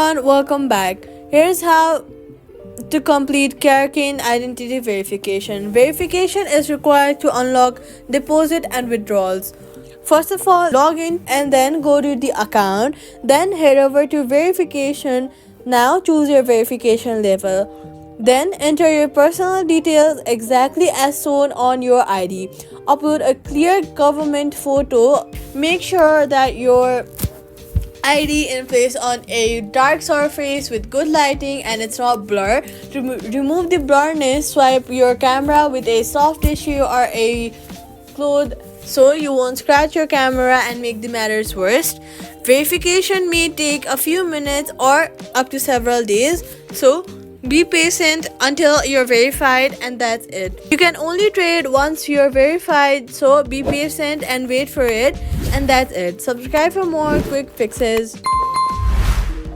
everyone, welcome back. Here's how to complete Kraken identity verification. Verification is required to unlock deposit and withdrawals. First of all, log in and then go to the account. Then head over to verification. Now choose your verification level. Then enter your personal details exactly as shown on your ID. Upload a clear government photo. Make sure that your ID in place on a dark surface with good lighting and it's not blur. Remove the blurriness. Swipe your camera with a soft tissue or a cloth so you won't scratch your camera and make the matters worse. Verification may take a few minutes or up to several days, so be patient until you're verified, and that's it. You can only trade once you're verified, so be patient and wait for it, and that's it. Subscribe for more quick fixes.